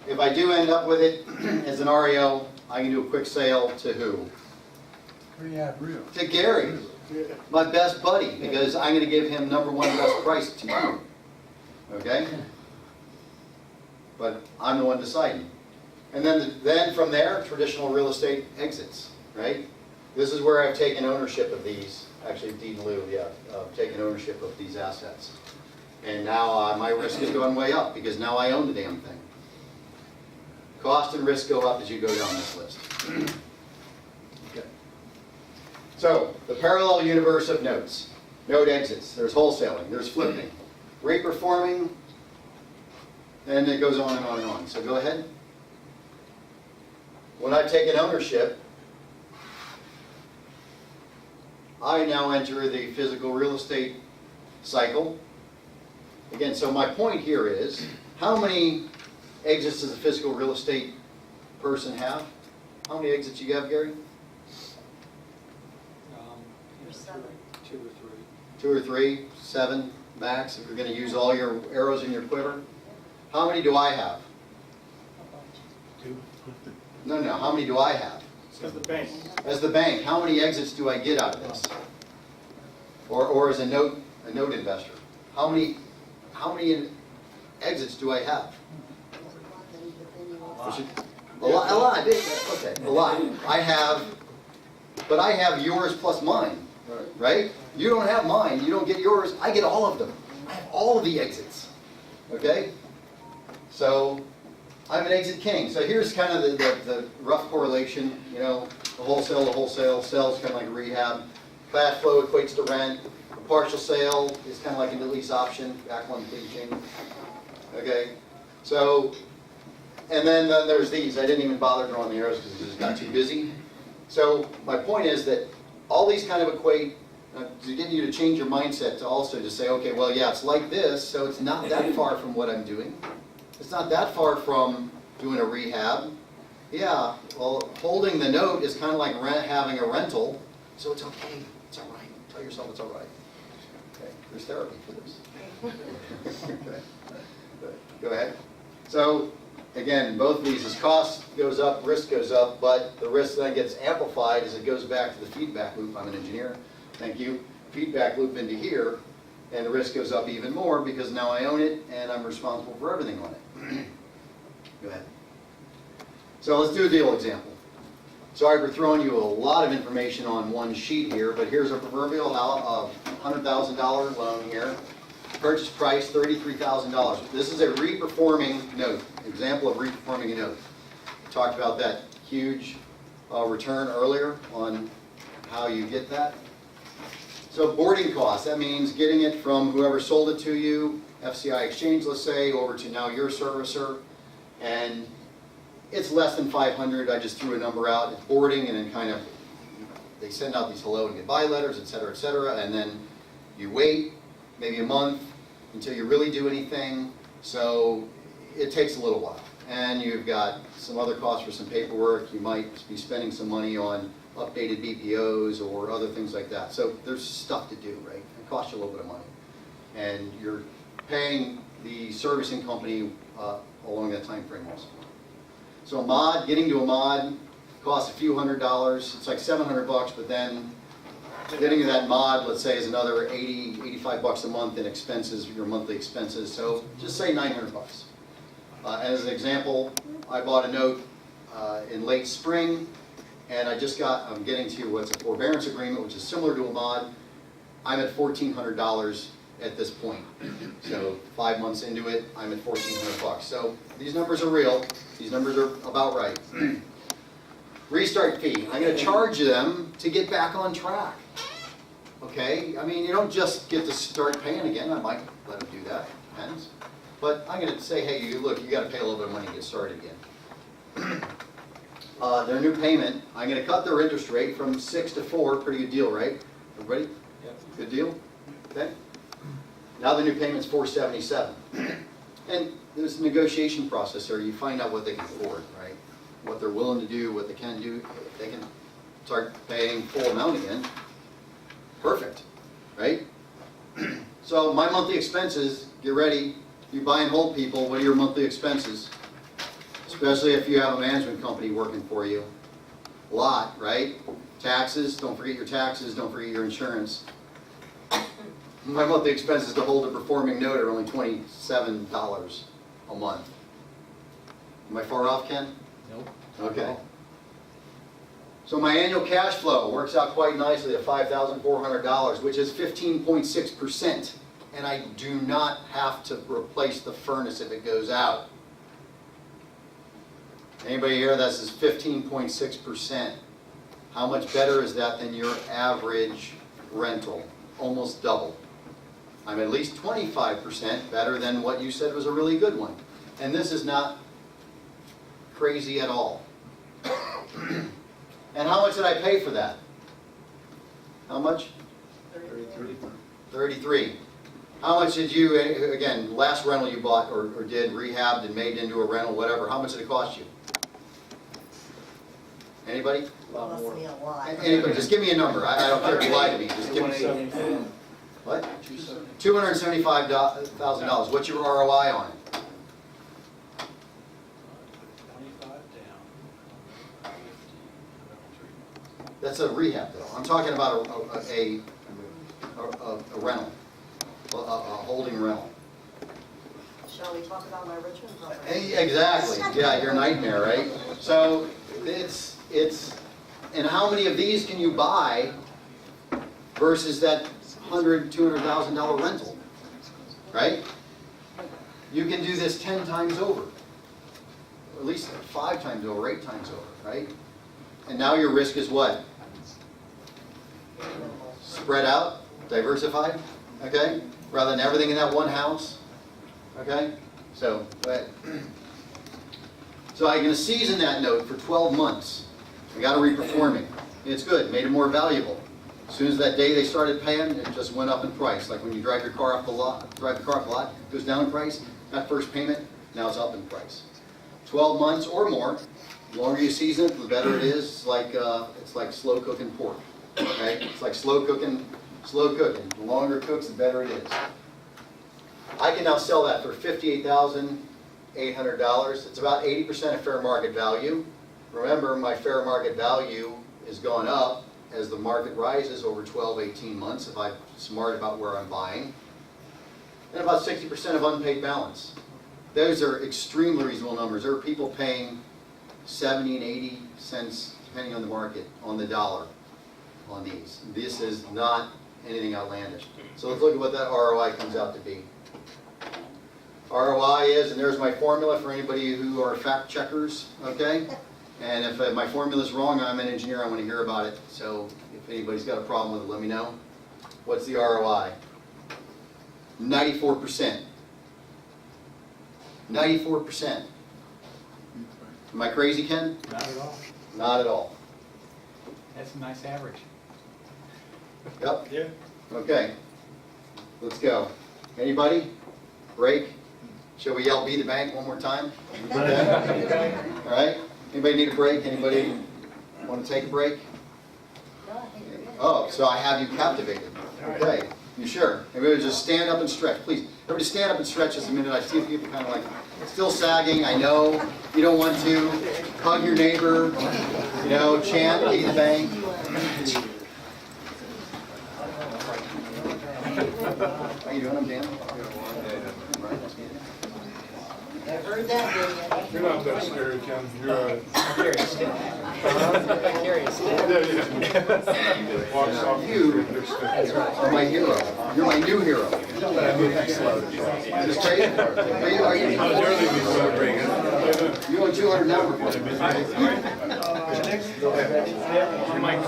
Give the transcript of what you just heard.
if I do end up with it as an REO, I can do a quick sale to who? Rehab real. To Gary, my best buddy, because I'm going to give him #1 best price to you. Okay? But I'm the one deciding. And then from there, traditional real estate exits, right? This is where I've taken ownership of these, actually deed in lieu, yeah, taken ownership of these assets. And now my risk is going way up because now I own the damn thing. Cost and risk go up as you go down this list. Okay. So, the parallel universe of notes. Note exits. There's wholesaling. There's flipping. Reperforming. And it goes on and on and on. So go ahead. When I've taken ownership, I now enter the physical real estate cycle. Again, so my point here is, how many exits does a physical real estate person have? How many exits you have, Gary? 2 or 3. 2 or 3, 7 max, if you're going to use all your arrows in your quiver. How many do I have? 2. No, how many do I have? As the bank. As the bank, how many exits do I get out of this? Or as a note investor, how many exits do I have? A lot. Okay, a lot. I have yours plus mine, right? You don't have mine. You don't get yours. I get all of them. I have all of the exits. Okay. So I'm an exit king. So here's kind of the rough correlation. You know, the wholesale to wholesale. Sales kind of like rehab. Cash flow equates to rent. A partial sale is kind of like a lease option. Back one pleasing. Okay. So, and then there's these. I didn't even bother drawing the arrows because it just got too busy. So my point is that all these kind of equate to get you to change your mindset to also to say, okay, well, yeah, it's like this, so it's not that far from what I'm doing. It's not that far from doing a rehab. Yeah, well, holding the note is kind of like having a rental, so it's okay. It's all right. Tell yourself it's all right. Okay, there's therapy for this. Okay. Go ahead. So, again, both of these, as cost goes up, risk goes up, but the risk then gets amplified as it goes back to the feedback loop. I'm an engineer. Thank you. Feedback loop into here, and the risk goes up even more because now I own it and I'm responsible for everything on it. Go ahead. So let's do a deal example. Sorry for throwing you a lot of information on one sheet here, but here's a proverbial $100,000 loan here. Purchase price $33,000. This is a reperforming note, example of reperforming a note. We talked about that huge return earlier on how you get that. So boarding costs, that means getting it from whoever sold it to you, FCI exchange, let's say, over to now your servicer, and it's less than 500. I just threw a number out. It's boarding, and then kind of they send out these hello and goodbye letters, et cetera, and then you wait maybe a month until you really do anything. So it takes a little while, and you've got some other costs for some paperwork. You might be spending some money on updated BPOs or other things like that. So there's stuff to do, right? It costs you a little bit of money, and you're paying the servicing company along that time frame also. So a mod, getting to a mod costs a few $100s. It's like $700, but then getting to that mod, let's say, is another $80, $85 a month in expenses, your monthly expenses. So just say $900. As an example, I bought a note in late spring, and I'm getting to what's a forbearance agreement, which is similar to a mod. I'm at $1,400 at this point. So 5 months into it, I'm at $1,400. So these numbers are real. These numbers are about right. Restart fee. I'm going to charge them to get back on track. Okay? I mean, you don't just get to start paying again. I might let them do that. Depends. But I'm going to say, hey, look, you got to pay a little bit of money to get started again. Their new payment, I'm going to cut their interest rate from 6 to 4. Pretty good deal, right? Everybody? Yep. Good deal? Okay. Now the new payment's $477. And there's a negotiation process there. You find out what they can afford, right? What they're willing to do, what they can do. If they can start paying full amount again, perfect, right? So my monthly expenses, get ready. You buy and hold people, what are your monthly expenses? especially if you have a management company working for you. A lot, right? Taxes, don't forget your taxes, don't forget your insurance. My monthly expenses to hold a performing note are only $27 a month. Am I far off, Ken? Nope. Okay. So my annual cash flow works out quite nicely at $5,400, which is 15.6%. And I do not have to replace the furnace if it goes out. Anybody here, this is 15.6%. How much better is that than your average rental? Almost double. I'm at least 25% better than what you said was a really good one. And this is not crazy at all. And how much did I pay for that? How much? 33. How much did you, again, last rental you bought or did, rehabbed and made into a rental, whatever, how much did it cost you? Anybody? Must be a lot. Anybody, just give me a number. I don't care if you lie to me. Just give me. What? $275,000. What's your ROI on it? 25 down. That's a rehab though. I'm talking about a rental, a holding rental. Shall we talk about my Richmond property? Exactly. Yeah, your nightmare, right? So it's, and how many of these can you buy versus that $100,000, $200,000 rental, right? You can do this 10 times over, or at least 5 times over, 8 times over, right? And now your risk is what? Spread out, diversified, okay? Rather than everything in that one house, okay? So, so I'm going to season that note for 12 months. I got to reperform it. It's good, made it more valuable. As soon as that day they started paying, it just went up in price. Like when you drive your car off the lot, it goes down in price. That first payment, now it's up in price. 12 months or more. The longer you season it, the better it is. It's like slow cooking pork. Okay? It's like slow cooking. The longer it cooks, the better it is. I can now sell that for $58,800. It's about 80% of fair market value. Remember, my fair market value is going up as the market rises over 12, 18 months, if I'm smart about where I'm buying. And about 60% of unpaid balance. Those are extremely reasonable numbers. There are people paying 70 and 80 cents, depending on the market, on the dollar on these. This is not anything outlandish. So let's look at what that ROI comes out to be. ROI is, and there's my formula for anybody who are fact checkers, okay? And if my formula is wrong, I'm an engineer, I want to hear about it. So if anybody's got a problem with it, let me know. What's the ROI? 94%. 94%. Am I crazy, Ken? Not at all. Not at all. That's a nice average. Yep. Yeah. Okay. Let's go. Anybody? Break? Shall we yell "Be the bank" one more time? Okay. All right. Anybody need a break? Anybody want to take a break? No, I think you're good. Oh, so I have you captivated. Okay. You sure? Everybody just stand up and stretch, please. Everybody stand up and stretch just a minute. I see people kind of like still sagging. I know you don't want to. Hug your neighbor. You know, chant "Be the bank." How you doing? I'm Dan. I heard that, didn't you? You're not that scary, Ken. You're Curious. Curious. walks off You are my hero. You're my new hero. This crazy? Are you? You owe 200 now for You might.